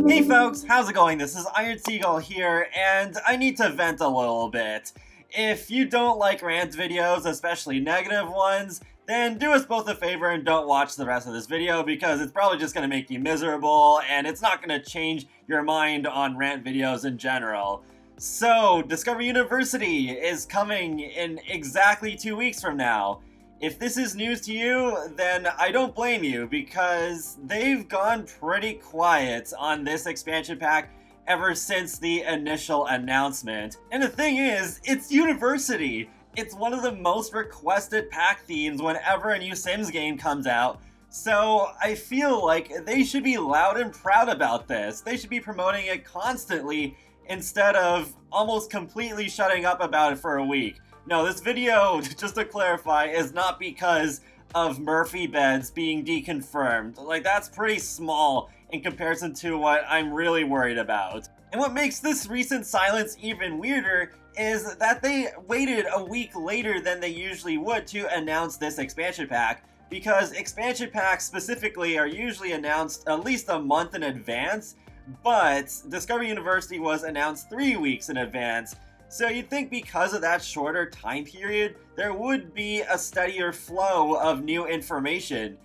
Hey folks, how's it going? This is Seagull here, and I need to vent a little bit. If you don't like rant videos, especially negative ones, then do us both a favor and don't watch the rest of this video because it's probably just going to make you miserable and it's not going to change your mind on rant videos in general. So, Discovery University is coming in exactly 2 weeks from now. If this is news to you, then I don't blame you because they've gone pretty quiet on this expansion pack ever since the initial announcement. And the thing is, it's University. It's one of the most requested pack themes whenever a new Sims game comes out. So I feel like they should be loud and proud about this. They should be promoting it constantly instead of almost completely shutting up about it for a week. No, this video, just to clarify, is not because of Murphy beds being deconfirmed. Like, that's pretty small in comparison to what I'm really worried about. And what makes this recent silence even weirder is that they waited a week later than they usually would to announce this expansion pack, because expansion packs specifically are usually announced at least a month in advance, but Discovery University was announced 3 weeks in advance. So you'd think because of that shorter time period, there would be a steadier flow of new information.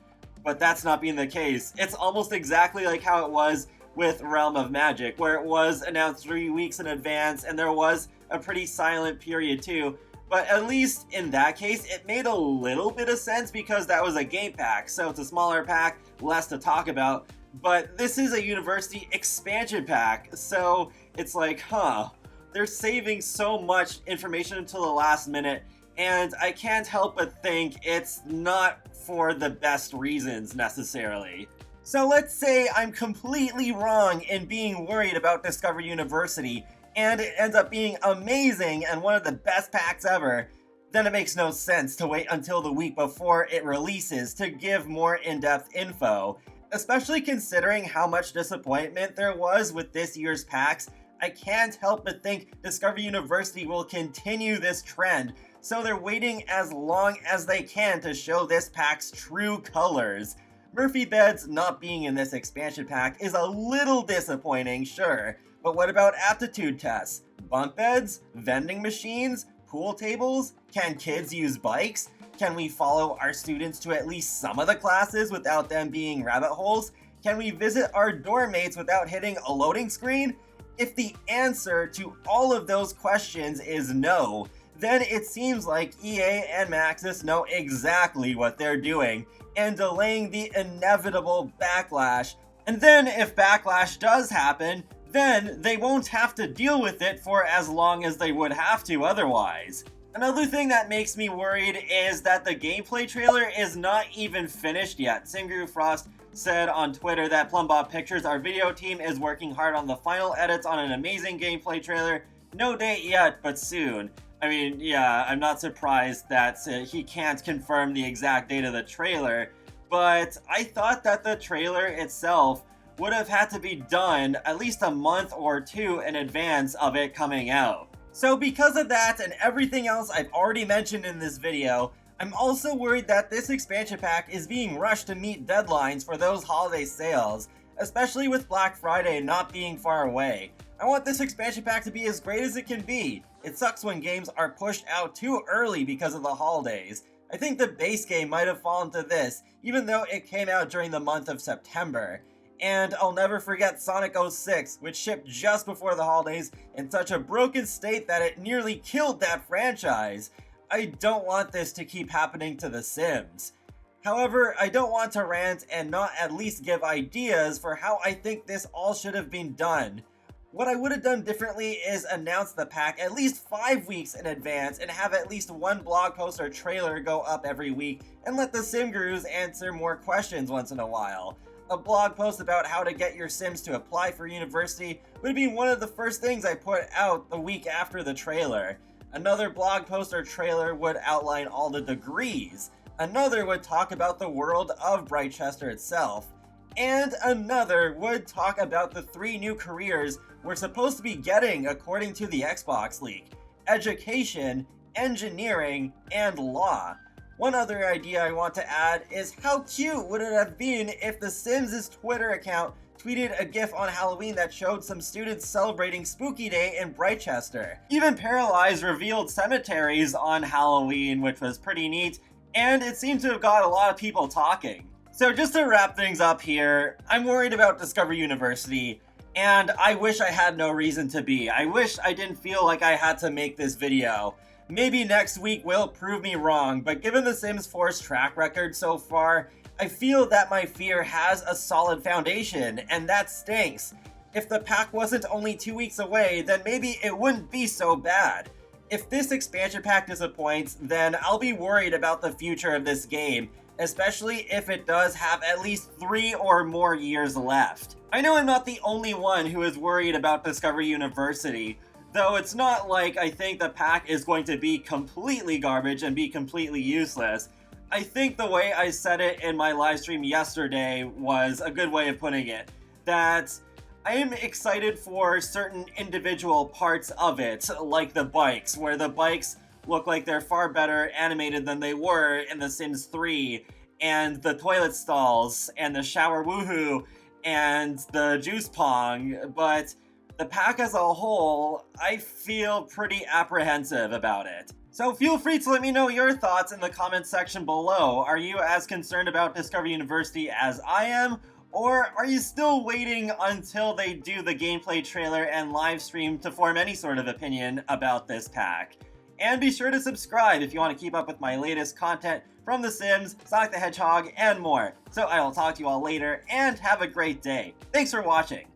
But that's not being the case. It's almost exactly like how it was with Realm of Magic, where it was announced 3 weeks in advance and there was a pretty silent period too. But at least in that case, it made a little bit of sense because that was a game pack, so it's a smaller pack, less to talk about. But this is a university expansion pack, so it's like, they're saving so much information until the last minute, and I can't help but think it's not for the best reasons necessarily. So let's say I'm completely wrong in being worried about Discovery University, and it ends up being amazing and one of the best packs ever. Then it makes no sense to wait until the week before it releases to give more in-depth info, especially considering how much disappointment there was with this year's packs. I can't help but think Discovery University will continue this trend, so they're waiting as long as they can to show this pack's true colors. Murphy beds not being in this expansion pack is a little disappointing, sure, but what about aptitude tests? Bunk beds? Vending machines? Pool tables? Can kids use bikes? Can we follow our students to at least some of the classes without them being rabbit holes? Can we visit our dorm mates without hitting a loading screen? If the answer to all of those questions is no, then it seems like EA and Maxis know exactly what they're doing and delaying the inevitable backlash. And then if backlash does happen, then they won't have to deal with it for as long as they would have to otherwise. Another thing that makes me worried is that the gameplay trailer is not even finished yet. Singru Frost said on Twitter that Plumbob Pictures, our video team, is working hard on the final edits on an amazing gameplay trailer. No date yet, but soon. I mean, yeah, I'm not surprised that he can't confirm the exact date of the trailer, but I thought that the trailer itself would have had to be done at least a month or two in advance of it coming out. So because of that and everything else I've already mentioned in this video, I'm also worried that this expansion pack is being rushed to meet deadlines for those holiday sales, especially with Black Friday not being far away. I want this expansion pack to be as great as it can be. It sucks when games are pushed out too early because of the holidays. I think the base game might have fallen to this, even though it came out during the month of September. And I'll never forget Sonic 06, which shipped just before the holidays in such a broken state that it nearly killed that franchise. I don't want this to keep happening to The Sims. However, I don't want to rant and not at least give ideas for how I think this all should have been done. What I would have done differently is announce the pack at least 5 weeks in advance and have at least one blog post or trailer go up every week and let the Sim Gurus answer more questions once in a while. A blog post about how to get your Sims to apply for university would be one of the first things I put out the week after the trailer. Another blog post or trailer would outline all the degrees. Another would talk about the world of Brightchester itself. And another would talk about the 3 new careers we're supposed to be getting according to the Xbox leak: education, engineering, and law. One other idea I want to add is how cute would it have been if The Sims' Twitter account tweeted a GIF on Halloween that showed some students celebrating Spooky Day in Brightchester. Even Paralyzed revealed cemeteries on Halloween, which was pretty neat, and it seemed to have got a lot of people talking. So just to wrap things up here, I'm worried about Discovery University, and I wish I had no reason to be. I wish I didn't feel like I had to make this video. Maybe next week will prove me wrong, but given The Sims 4's track record so far, I feel that my fear has a solid foundation, and that stinks. If the pack wasn't only 2 weeks away, then maybe it wouldn't be so bad. If this expansion pack disappoints, then I'll be worried about the future of this game, especially if it does have at least 3 or more years left. I know I'm not the only one who is worried about Discovery University, though it's not like I think the pack is going to be completely garbage and be completely useless. I think the way I said it in my live stream yesterday was a good way of putting it. That I am excited for certain individual parts of it, like the bikes, where the bikes look like they're far better animated than they were in The Sims 3, and the toilet stalls, and the shower woohoo, and the juice pong, but the pack as a whole, I feel pretty apprehensive about it. So feel free to let me know your thoughts in the comments section below. Are you as concerned about Discovery University as I am? Or are you still waiting until they do the gameplay trailer and live stream to form any sort of opinion about this pack? And be sure to subscribe if you want to keep up with my latest content from The Sims, Sonic the Hedgehog, and more. So I will talk to you all later, and have a great day. Thanks for watching!